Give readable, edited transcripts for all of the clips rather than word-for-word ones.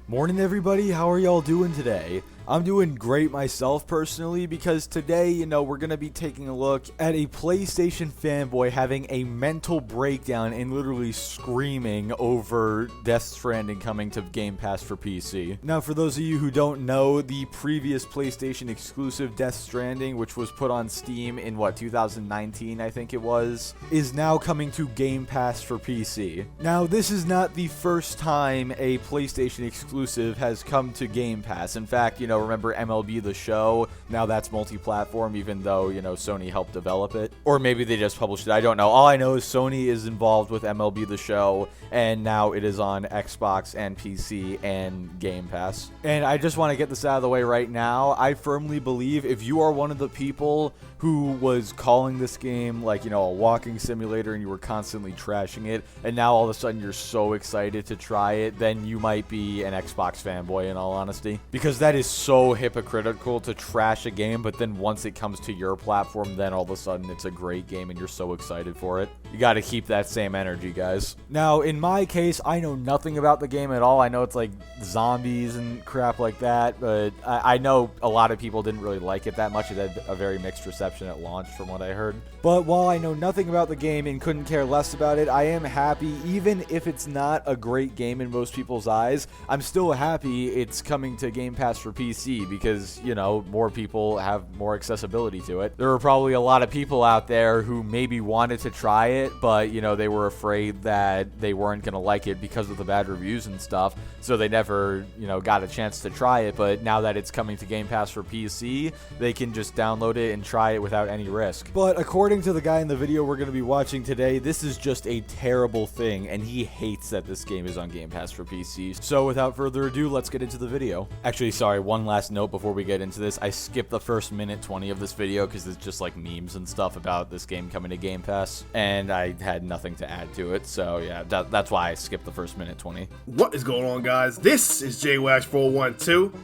Morning everybody, how are y'all doing today? I'm doing great myself personally because today, we're going to be taking a look at a PlayStation fanboy having a mental breakdown and literally screaming over Death Stranding coming to Game Pass for PC. Now, for those of you who don't know, the previous PlayStation exclusive Death Stranding, which was put on Steam in 2019, I think it was, is now coming to Game Pass for PC. Now, this is not the first time a PlayStation exclusive has come to Game Pass. In fact, remember MLB The Show? Now that's multi-platform, even though, Sony helped develop it. Or maybe they just published it. I don't know. All I know is Sony is involved with MLB The Show, and now it is on Xbox and PC and Game Pass. And I just want to get this out of the way right now. I firmly believe if you are one of the people who was calling this game like, a walking simulator and you were constantly trashing it, and now all of a sudden you're so excited to try it, then you might be an Xbox fanboy in all honesty. Because that is so hypocritical to trash a game, but then once it comes to your platform, then all of a sudden it's a great game and you're so excited for it. You got to keep that same energy, guys. Now, in my case, I know nothing about the game at all. I know it's like zombies and crap like that, but I know a lot of people didn't really like it that much. It had a very mixed reception at launch from what I heard. But while I know nothing about the game and couldn't care less about it, I am happy, even if it's not a great game in most people's eyes, I'm still happy it's coming to Game Pass for PC because, more people have more accessibility to it. There were probably a lot of people out there who maybe wanted to try it, but, they were afraid that they weren't going to like it because of the bad reviews and stuff, so they never, got a chance to try it. But now that it's coming to Game Pass for PC, they can just download it and try it without any risk. But according to the guy in the video we're going to be watching today, this is just a terrible thing, and he hates that this game is on Game Pass for PC. So without further ado, let's get into the video. Actually, sorry, one last note before we get into this. I skipped the first minute 20 of this video because it's just like memes and stuff about this game coming to Game Pass, and I had nothing to add to it. So yeah, that's why I skipped the first minute 20. What is going on, guys? This is JWax412,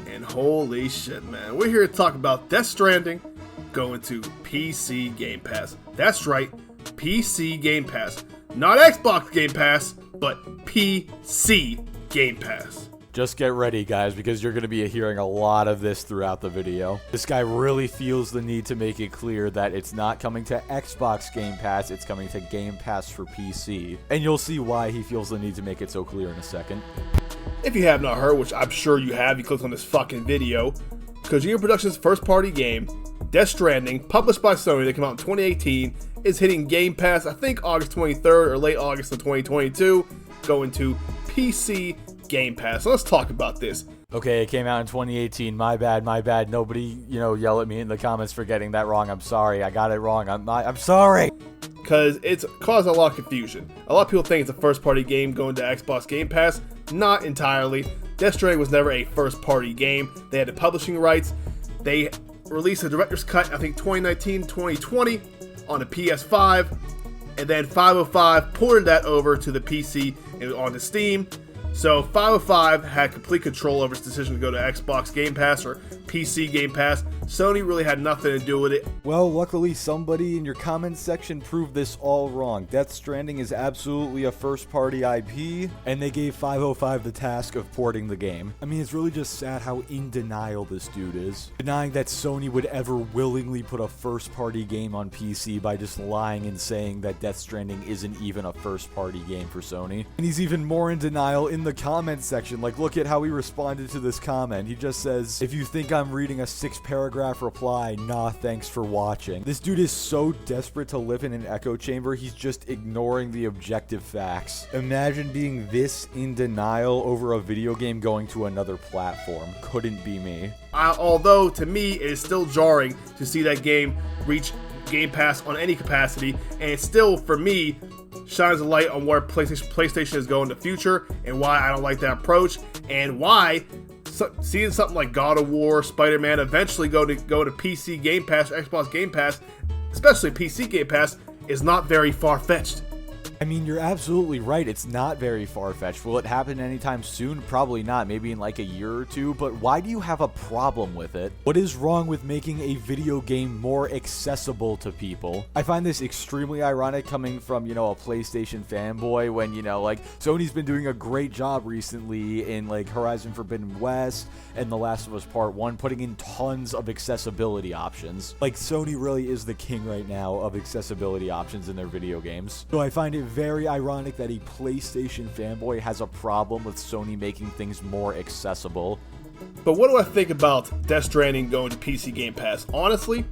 and holy shit, man, we're here to talk about Death Stranding going to PC Game Pass. That's right, PC Game Pass. Not Xbox Game Pass, but PC Game Pass. Just get ready, guys, because you're going to be hearing a lot of this throughout the video. This guy really feels the need to make it clear that it's not coming to Xbox Game Pass, it's coming to Game Pass for PC. And you'll see why he feels the need to make it so clear in a second. If you have not heard, which I'm sure you have, you clicked on this fucking video, Kojima Productions' first-party game, Death Stranding, published by Sony that came out in 2018, is hitting Game Pass, I think August 23rd or late August of 2022, going to PC Game Pass. So let's talk about this. Okay, it came out in 2018. My bad. Nobody, yell at me in the comments for getting that wrong. I'm sorry. I got it wrong. I'm sorry. Because it's caused a lot of confusion. A lot of people think it's a first-party game going to Xbox Game Pass. Not entirely. Death Stranding was never a first-party game. They had the publishing rights. They released a director's cut, I think 2019, 2020 on the PS5. And then 505 ported that over to the PC and onto Steam. So 505 had complete control over its decision to go to Xbox Game Pass or PC Game Pass. Sony really had nothing to do with it. Well, luckily somebody in your comments section proved this all wrong. Death Stranding is absolutely a first-party IP, and they gave 505 the task of porting the game. I mean, it's really just sad how in denial this dude is. Denying that Sony would ever willingly put a first-party game on PC by just lying and saying that Death Stranding isn't even a first-party game for Sony. And he's even more in denial in the comments section. Like, look at how he responded to this comment. He just says, "If you think I'm reading a 6-paragraph reply, nah, thanks for watching." This dude is so desperate to live in an echo chamber, he's just ignoring the objective facts. Imagine being this in denial over a video game going to another platform. Couldn't be me. Although, to me, it is still jarring to see that game reach Game Pass on any capacity, and it still, for me, shines a light on where PlayStation is going in the future, and why I don't like that approach, and why seeing something like God of War, Spider-Man eventually go to PC Game Pass, Xbox Game Pass, especially PC Game Pass, is not very far-fetched. I mean, you're absolutely right. It's not very far-fetched. Will it happen anytime soon? Probably not. Maybe in like a year or two. But why do you have a problem with it? What is wrong with making a video game more accessible to people? I find this extremely ironic coming from, a PlayStation fanboy when, like Sony's been doing a great job recently in like Horizon Forbidden West and The Last of Us Part 1, putting in tons of accessibility options. Like Sony really is the king right now of accessibility options in their video games. So I find it very ironic that a PlayStation fanboy has a problem with Sony making things more accessible. But what do I think about Death Stranding going to PC Game Pass? Honestly,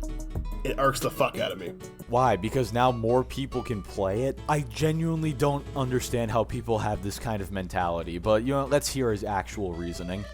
it irks the fuck out of me. Why? Because now more people can play it? I genuinely don't understand how people have this kind of mentality, but let's hear his actual reasoning.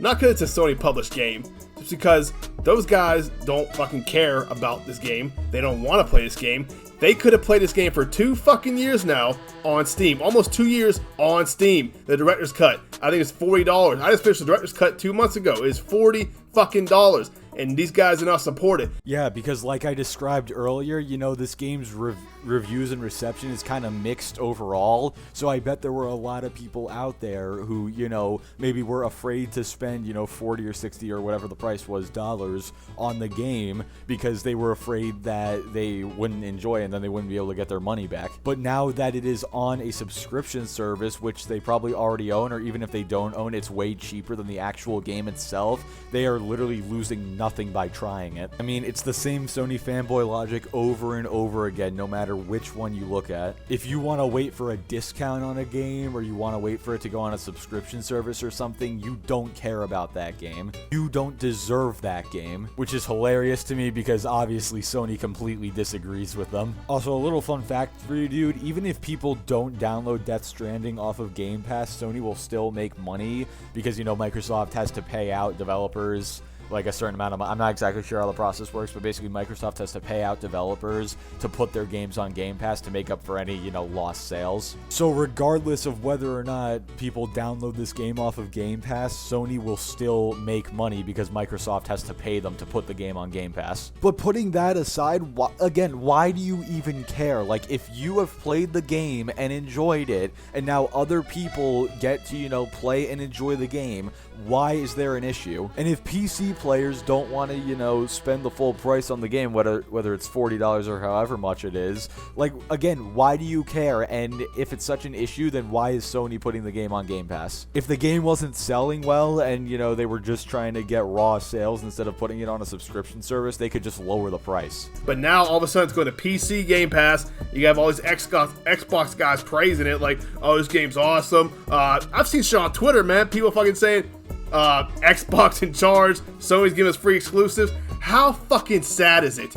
Not because it's a Sony published game, just because those guys don't fucking care about this game. They don't want to play this game. They could have played this game for 2 fucking years now on Steam. Almost 2 years on Steam. The director's cut, I think it's $40. I just finished the director's cut 2 months ago. It's $40 fucking dollars. And these guys are not supported. Yeah, because like I described earlier, this game's reviews and reception is kind of mixed overall. So I bet there were a lot of people out there who, maybe were afraid to spend, 40 or 60 or whatever the price was dollars on the game because they were afraid that they wouldn't enjoy it and then they wouldn't be able to get their money back. But now that it is on a subscription service, which they probably already own, or even if they don't own, it's way cheaper than the actual game itself, they are literally losing nothing by trying it. I mean, it's the same Sony fanboy logic over and over again, no matter which one you look at. If you want to wait for a discount on a game, or you want to wait for it to go on a subscription service or something, you don't care about that game. You don't deserve that game, which is hilarious to me because obviously Sony completely disagrees with them. Also, a little fun fact for you, dude, even if people don't download Death Stranding off of Game Pass, Sony will still make money because, Microsoft has to pay out developers like a certain amount of money. I'm not exactly sure how the process works, but basically Microsoft has to pay out developers to put their games on Game Pass to make up for any, lost sales. So regardless of whether or not people download this game off of Game Pass, Sony will still make money because Microsoft has to pay them to put the game on Game Pass. But putting that aside, why do you even care? Like, if you have played the game and enjoyed it, and now other people get to, play and enjoy the game, why is there an issue? And if PC players don't want to, spend the full price on the game, whether it's $40 or however much it is, like, again, why do you care? And if it's such an issue, then why is Sony putting the game on Game Pass? If the game wasn't selling well and, they were just trying to get raw sales instead of putting it on a subscription service, they could just lower the price. But now, all of a sudden, it's going to PC Game Pass. You have all these Xbox guys praising it, like, oh, this game's awesome. I've seen shit on Twitter, man. People fucking saying, Xbox in charge, Sony's giving us free exclusives. How fucking sad is it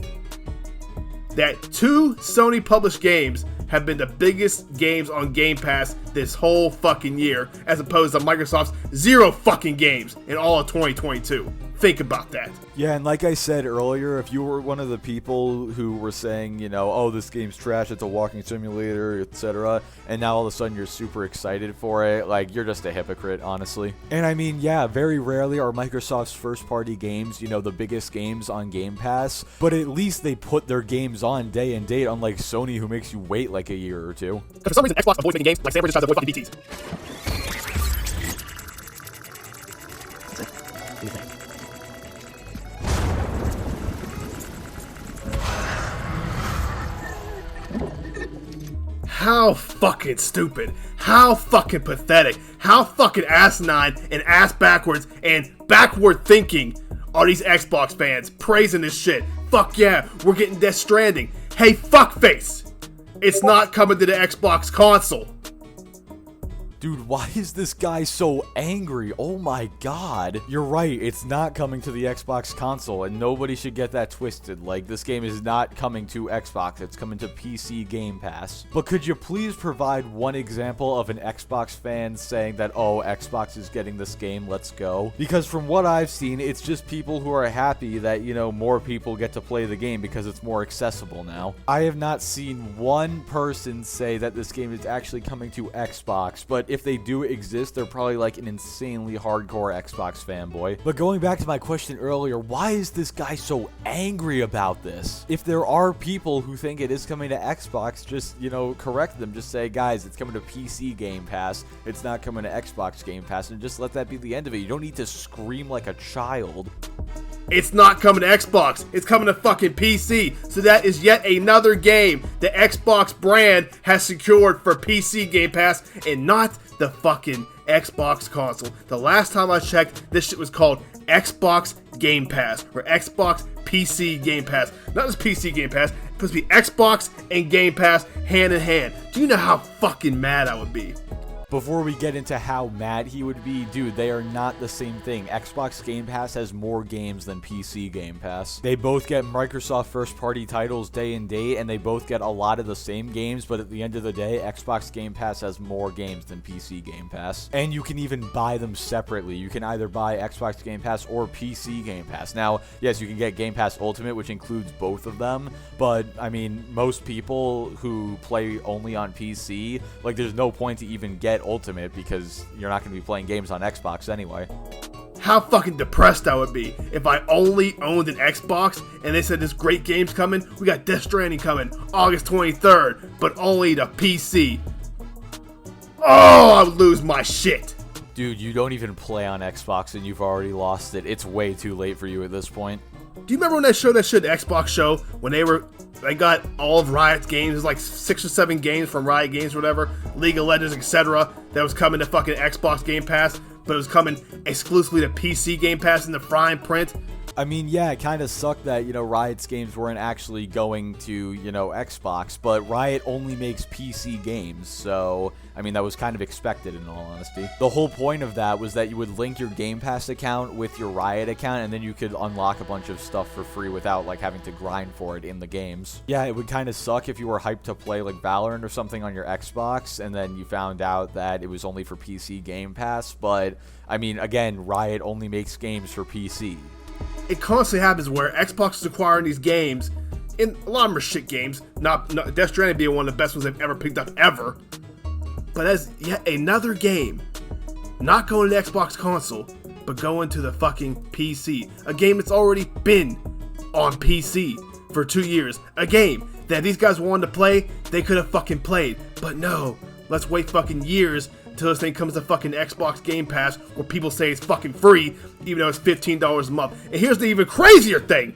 that 2 Sony published games have been the biggest games on Game Pass this whole fucking year, as opposed to Microsoft's 0 fucking games in all of 2022? Think about that. Yeah, and like I said earlier, if you were one of the people who were saying, oh, this game's trash, it's a walking simulator, etc., and now all of a sudden you're super excited for it, like, you're just a hypocrite, honestly. And I mean, yeah, very rarely are Microsoft's first-party games, the biggest games on Game Pass, but at least they put their games on day and date, unlike Sony, who makes you wait like a year or two. For some reason, Xbox avoids making games like Sanford just tries to avoid fucking DTs. How fucking stupid, how fucking pathetic, how fucking asinine and ass backwards and backward thinking are these Xbox fans praising this shit. Fuck yeah, we're getting Death Stranding. Hey, fuckface, it's not coming to the Xbox console. Dude, why is this guy so angry? Oh my god. You're right, it's not coming to the Xbox console, and nobody should get that twisted. Like, this game is not coming to Xbox, it's coming to PC Game Pass. But could you please provide one example of an Xbox fan saying that, oh, Xbox is getting this game, let's go? Because from what I've seen, it's just people who are happy that, more people get to play the game because it's more accessible now. I have not seen one person say that this game is actually coming to Xbox, but but if they do exist, they're probably like an insanely hardcore Xbox fanboy. But going back to my question earlier, why is this guy so angry about this? If there are people who think it is coming to Xbox, just, correct them. Just say, guys, it's coming to PC Game Pass. It's not coming to Xbox Game Pass, and just let that be the end of it. You don't need to scream like a child. It's not coming to Xbox. It's coming to fucking PC. So that is yet another game the Xbox brand has secured for PC Game Pass and not the fucking Xbox console. The last time I checked, this shit was called Xbox Game Pass or Xbox PC Game Pass. Not just PC Game Pass. It's supposed to be Xbox and Game Pass hand in hand. Do you know how fucking mad I would be? Before we get into how mad he would be, dude, they are not the same thing. Xbox Game Pass has more games than PC Game Pass. They both get Microsoft first-party titles day and date, and they both get a lot of the same games, but at the end of the day, Xbox Game Pass has more games than PC Game Pass. And you can even buy them separately. You can either buy Xbox Game Pass or PC Game Pass. Now, yes, you can get Game Pass Ultimate, which includes both of them, but, I mean, most people who play only on PC, like, there's no point to even get Ultimate because you're not going to be playing games on Xbox anyway. How fucking depressed I would be if I only owned an Xbox and they said this great game's coming. We got Death Stranding coming August 23rd, but only to PC. Oh, I would lose my shit. Dude, you don't even play on Xbox and you've already lost it. It's way too late for you at this point. Do you remember when they showed that shit, the Xbox show, when they got all of Riot's games? There's like 6 or 7 games from Riot Games or whatever, League of Legends, etc. that was coming to fucking Xbox Game Pass, but it was coming exclusively to PC Game Pass in the fine print. I mean, yeah, it kind of sucked that, Riot's games weren't actually going to, Xbox, but Riot only makes PC games, so, I mean, that was kind of expected in all honesty. The whole point of that was that you would link your Game Pass account with your Riot account, and then you could unlock a bunch of stuff for free without, like, having to grind for it in the games. Yeah, it would kind of suck if you were hyped to play, like, Valorant or something on your Xbox, and then you found out that it was only for PC Game Pass, but, I mean, again, Riot only makes games for PC. It constantly happens where Xbox is acquiring these games, and a lot of them are shit games, not Death Stranding being one of the best ones they've ever picked up ever, but as yet another game, not going to the Xbox console, but going to the fucking PC. A game that's already been on PC for 2 years. A game that these guys wanted to play, they could have fucking played, but no, let's wait fucking years until this thing comes to fucking Xbox Game Pass, where people say it's fucking free, even though it's $15 a month. And here's the even crazier thing.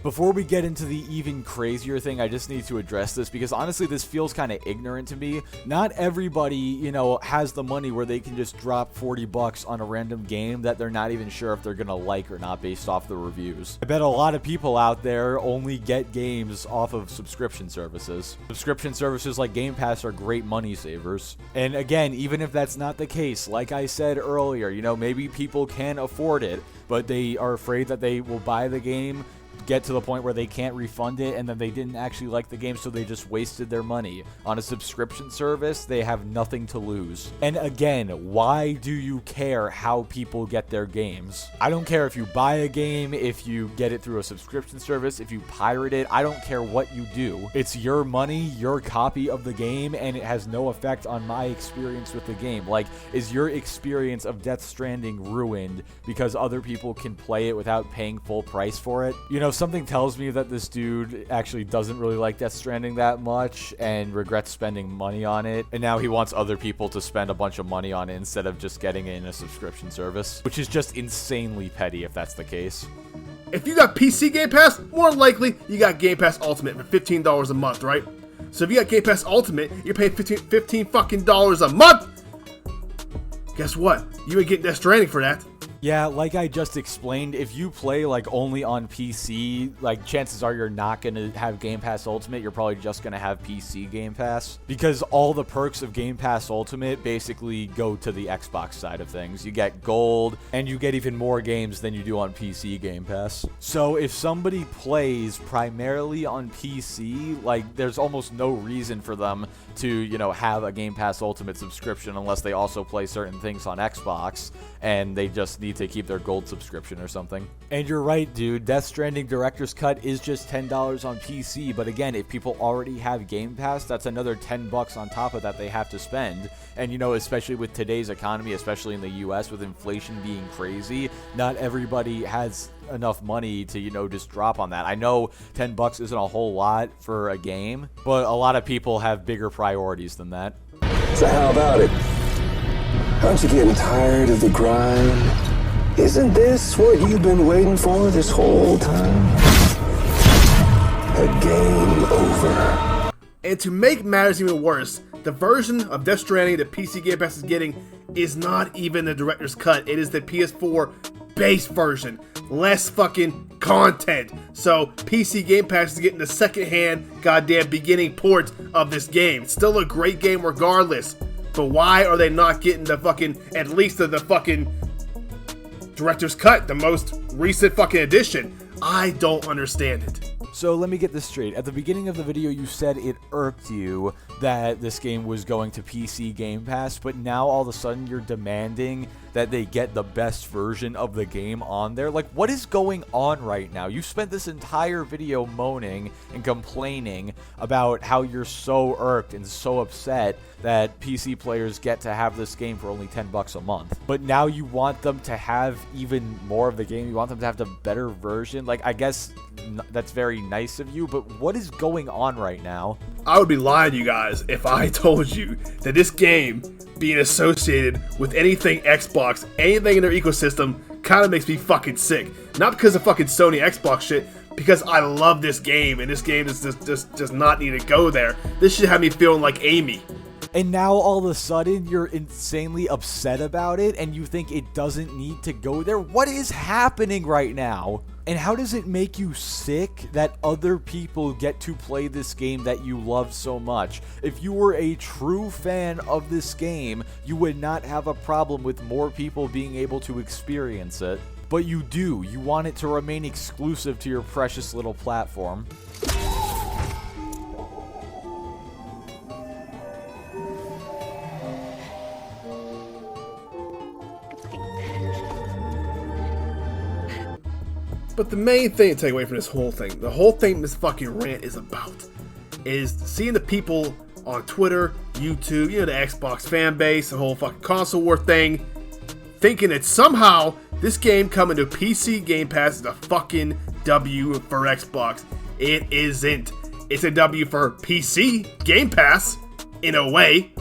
Before we get into the even crazier thing, I just need to address this because honestly, this feels kind of ignorant to me. Not everybody, has the money where they can just drop $40 on a random game that they're not even sure if they're going to like or not based off the reviews. I bet a lot of people out there only get games off of subscription services. Subscription services like Game Pass are great money savers. And again, even if that's not the case, like I said earlier, maybe people can afford it, but they are afraid that they will buy the game, get to the point where they can't refund it, and then they didn't actually like the game, so they just wasted their money. On a subscription service, they have nothing to lose. And again, why do you care how people get their games? I don't care if you buy a game, if you get it through a subscription service, if you pirate it, I don't care what you do. It's your money, your copy of the game, and it has no effect on my experience with the game. Like, is your experience of Death Stranding ruined because other people can play it without paying full price for it? Something tells me that this dude actually doesn't really like Death Stranding that much and regrets spending money on it, and now he wants other people to spend a bunch of money on it instead of just getting it in a subscription service, which is just insanely petty if that's the case. If you got PC Game Pass, more likely you got Game Pass Ultimate for $15 a month, right? So if you got Game Pass Ultimate, you're paying $15 fucking dollars a month. Guess what? You ain't getting Death Stranding for that. Yeah, like I just explained, if you play only on PC, chances are you're not going to have Game Pass Ultimate. You're probably just going to have PC Game Pass because all the perks of Game Pass Ultimate basically go to the Xbox side of things. You get gold and you get even more games than you do on PC Game Pass. So if somebody plays primarily on PC, there's almost no reason for them to, have a Game Pass Ultimate subscription unless they also play certain things on Xbox and they just need PC to keep their gold subscription or something. And you're right, dude. Death Stranding Director's Cut is just $10 on PC, but again, if people already have Game Pass, that's another $10 on top of that they have to spend. And, you know, especially with today's economy, especially in the US, with inflation being crazy, not everybody has enough money to, you know, just drop on that. I know $10 isn't a whole lot for a game, but a lot of people have bigger priorities than that. So how about it? Aren't you getting tired of the grind? Isn't this what you've been waiting for this whole time? A game over. And to make matters even worse, the version of Death Stranding that PC Game Pass is getting is not even the director's cut. It is the PS4 base version. Less fucking content. So PC Game Pass is getting the second-hand goddamn beginning port of this game. It's still a great game regardless. But why are they not getting the fucking, at least the fucking director's cut, the most recent fucking edition? I don't understand it. So let me get this straight. At the beginning of the video, you said it irked you that this game was going to PC Game Pass, but now all of a sudden you're demanding that they get the best version of the game on there. Like, what is going on right now? You spent this entire video moaning and complaining about how you're so irked and so upset that PC players get to have this game for only $10 a month. But now you want them to have even more of the game. You want them to have the better version. Like, I guess that's very nice of you, but what is going on right now? I would be lying to you guys if I told you that this game being associated with anything Xbox, anything in their ecosystem, kind of makes me fucking sick. Not because of fucking Sony Xbox shit, because I love this game, and this game does not need to go there. This should have me feeling like Amy. And now all of a sudden you're insanely upset about it and you think it doesn't need to go there? What is happening right now? And how does it make you sick that other people get to play this game that you love so much? If you were a true fan of this game, you would not have a problem with more people being able to experience it. But you do. You want it to remain exclusive to your precious little platform. But the main thing to take away from this whole thing, the whole thing this fucking rant is about, is seeing the people on Twitter, YouTube, you know, the Xbox fan base, the whole fucking console war thing, thinking that somehow this game coming to PC Game Pass is a fucking W for Xbox. It isn't. It's a W for PC Game Pass, in a way,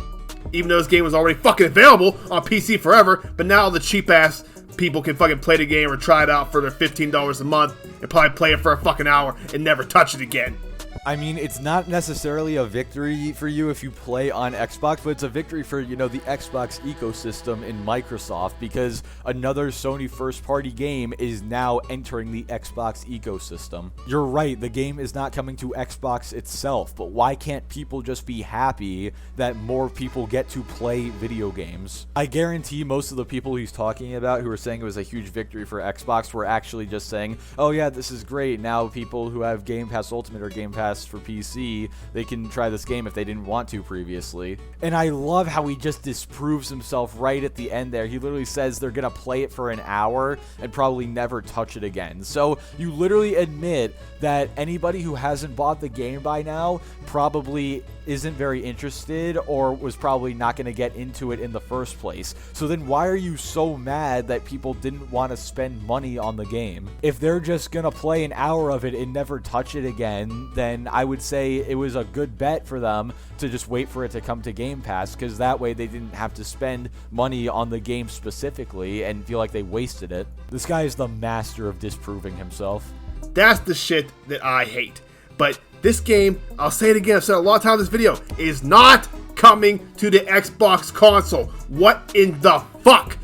even though this game was already fucking available on PC forever, but now the cheap ass people can fucking play the game or try it out for their $15 a month and probably play it for a fucking hour and never touch it again. I mean, it's not necessarily a victory for you if you play on Xbox, but it's a victory for, you know, the Xbox ecosystem in Microsoft, because another Sony first-party game is now entering the Xbox ecosystem. You're right, the game is not coming to Xbox itself, but why can't people just be happy that more people get to play video games? I guarantee most of the people he's talking about who are saying it was a huge victory for Xbox were actually just saying, oh yeah, this is great, now people who have Game Pass Ultimate or Game Pass for PC, they can try this game if they didn't want to previously. And I love how he just disproves himself right at the end there. He literally says they're gonna play it for an hour and probably never touch it again. So you literally admit that anybody who hasn't bought the game by now probably isn't very interested or was probably not going to get into it in the first place. So then why are you so mad that people didn't want to spend money on the game? If they're just going to play an hour of it and never touch it again, then I would say it was a good bet for them to just wait for it to come to Game Pass, because that way they didn't have to spend money on the game specifically and feel like they wasted it. This guy is the master of disproving himself. That's the shit that I hate. But this game, I'll say it again, I've said a lot of times in this video, is not coming to the Xbox console. What in the fuck?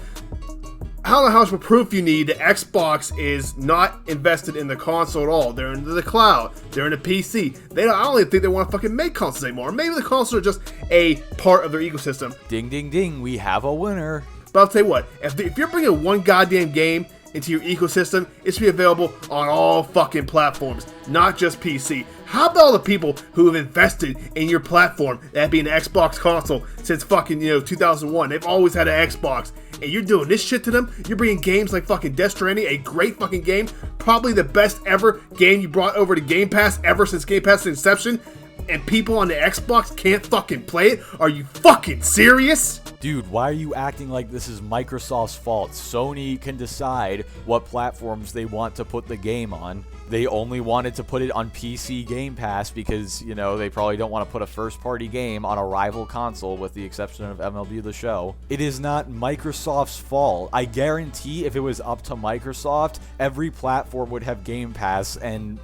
I don't know how much proof you need that Xbox is not invested in the console at all. They're in the cloud. They're in the PC. I don't even think they want to fucking make consoles anymore. Maybe the consoles are just a part of their ecosystem. Ding, ding, ding. We have a winner. But I'll tell you what, if you're bringing one goddamn game into your ecosystem, it should be available on all fucking platforms, not just PC. How about all the people who have invested in your platform, that being an Xbox console, since fucking, 2001? They've always had an Xbox, and you're doing this shit to them. You're bringing games like fucking Death Stranding, a great fucking game, probably the best ever game you brought over to Game Pass ever since Game Pass inception, and people on the Xbox can't fucking play it? Are you fucking serious? Dude, why are you acting like this is Microsoft's fault? Sony can decide what platforms they want to put the game on. They only wanted to put it on PC Game Pass because, you know, they probably don't want to put a first-party game on a rival console with the exception of MLB The Show. It is not Microsoft's fault. I guarantee if it was up to Microsoft, every platform would have Game Pass, and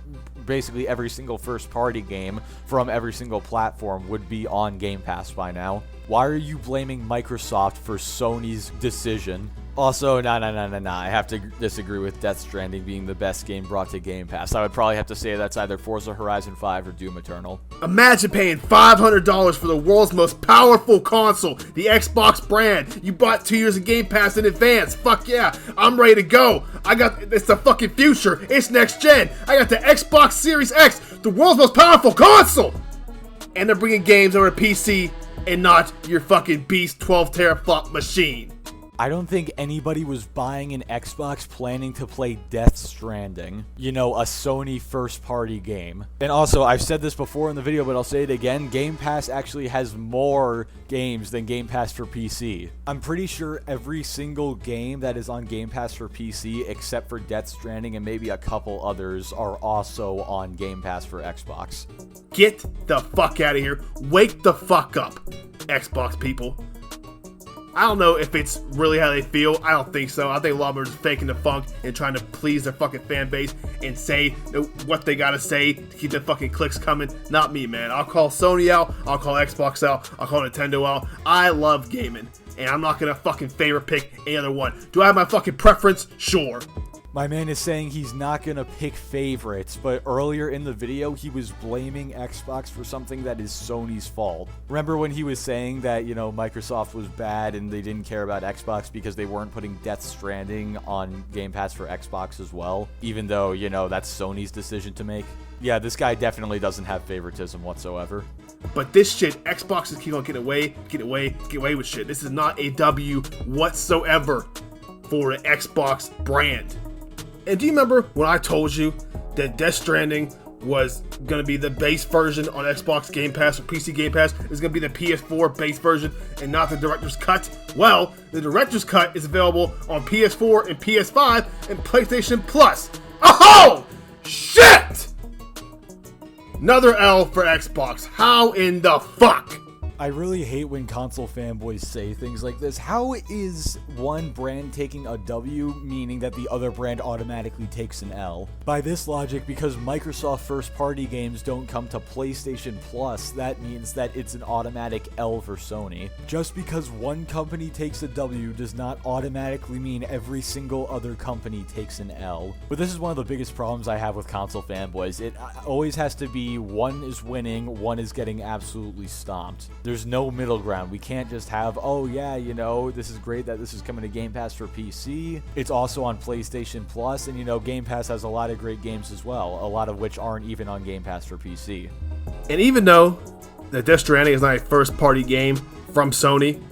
basically every single first-party game from every single platform would be on Game Pass by now. Why are you blaming Microsoft for Sony's decision? Also, nah, I have to disagree with Death Stranding being the best game brought to Game Pass. I would probably have to say that's either Forza Horizon 5 or Doom Eternal. Imagine paying $500 for the world's most powerful console, the Xbox brand. You bought 2 years of Game Pass in advance. Fuck yeah, I'm ready to go. It's the fucking future. It's next gen. I got the Xbox Series X, the world's most powerful console. And they're bringing games over to PC and not your fucking beast 12 teraflop machine. I don't think anybody was buying an Xbox planning to play Death Stranding, you know, a Sony first-party game. And also, I've said this before in the video, but I'll say it again, Game Pass actually has more games than Game Pass for PC. I'm pretty sure every single game that is on Game Pass for PC, except for Death Stranding and maybe a couple others, are also on Game Pass for Xbox. Get the fuck out of here. Wake the fuck up, Xbox people. I don't know if it's really how they feel. I don't think so. I think a lot of them are just faking the funk and trying to please their fucking fan base and say what they gotta say to keep the fucking clicks coming. Not me, man. I'll call Sony out. I'll call Xbox out. I'll call Nintendo out. I love gaming, and I'm not gonna fucking favorite pick any other one. Do I have my fucking preference? Sure. My man is saying he's not gonna pick favorites, but earlier in the video, he was blaming Xbox for something that is Sony's fault. Remember when he was saying that, you know, Microsoft was bad and they didn't care about Xbox because they weren't putting Death Stranding on Game Pass for Xbox as well, even though, you know, that's Sony's decision to make? Yeah, this guy definitely doesn't have favoritism whatsoever. But this shit, Xbox is keep on getting away with shit. This is not a W whatsoever for the Xbox brand. And do you remember when I told you that Death Stranding was going to be the base version on Xbox Game Pass or PC Game Pass? It's going to be the PS4 base version and not the Director's Cut? Well, the Director's Cut is available on PS4 and PS5 and PlayStation Plus. Oh, shit! Another L for Xbox. How in the fuck? I really hate when console fanboys say things like this. How is one brand taking a W, meaning that the other brand automatically takes an L? By this logic, because Microsoft first-party games don't come to PlayStation Plus, that means that it's an automatic L for Sony. Just because one company takes a W does not automatically mean every single other company takes an L. But this is one of the biggest problems I have with console fanboys. It always has to be one is winning, one is getting absolutely stomped. There's no middle ground. We can't just have, oh yeah, you know, this is great that this is coming to Game Pass for PC. It's also on PlayStation Plus, and you know, Game Pass has a lot of great games as well, a lot of which aren't even on Game Pass for PC. And even though that Death Stranding is not a first-party game from Sony,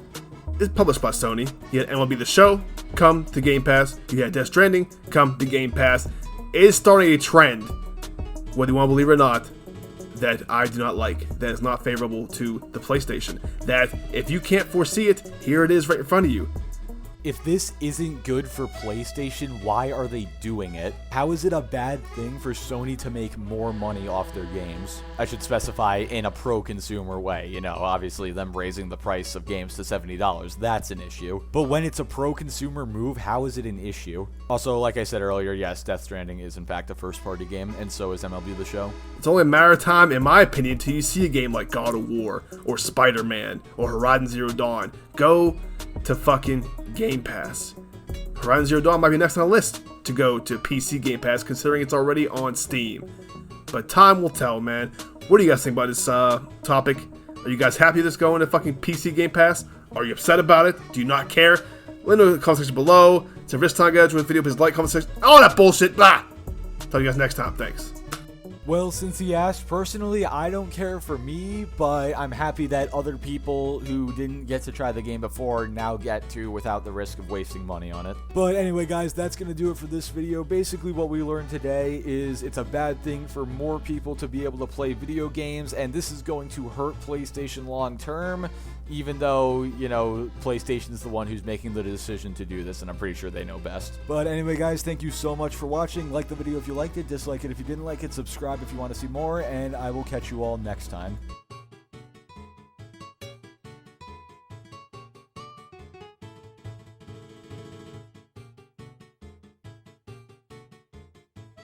it's published by Sony. You had MLB The Show come to Game Pass. You had Death Stranding come to Game Pass. It is starting a trend, whether you want to believe it or not, that I do not like, that is not favorable to the PlayStation. That if you can't foresee it, here it is right in front of you. If this isn't good for PlayStation, why are they doing it? How is it a bad thing for Sony to make more money off their games? I should specify in a pro-consumer way, you know, obviously them raising the price of games to $70, that's an issue. But when it's a pro-consumer move, how is it an issue? Also, like I said earlier, yes, Death Stranding is in fact a first-party game, and so is MLB The Show. It's only a matter of time, in my opinion, till you see a game like God of War, or Spider-Man, or Horizon Zero Dawn go to fucking Game Pass. Horizon Zero Dawn might be next on the list to go to PC Game Pass, considering it's already on Steam. But time will tell, man. What do you guys think about this topic? Are you guys happy this going to fucking PC Game Pass? Are you upset about it? Do you not care? Let me know in the comment section below. It's a wrist time, guys. With the video, please like, comment section, all that bullshit. Blah. Talk to you guys next time. Thanks. Well, since he asked, personally, I don't care for me, but I'm happy that other people who didn't get to try the game before now get to without the risk of wasting money on it. But anyway, guys, that's going to do it for this video. Basically, what we learned today is it's a bad thing for more people to be able to play video games, and this is going to hurt PlayStation long term, even though, you know, PlayStation is the one who's making the decision to do this, and I'm pretty sure they know best. But anyway, guys, thank you so much for watching. Like the video if you liked it, dislike it if you didn't like it, subscribe if you want to see more, and I will catch you all next time.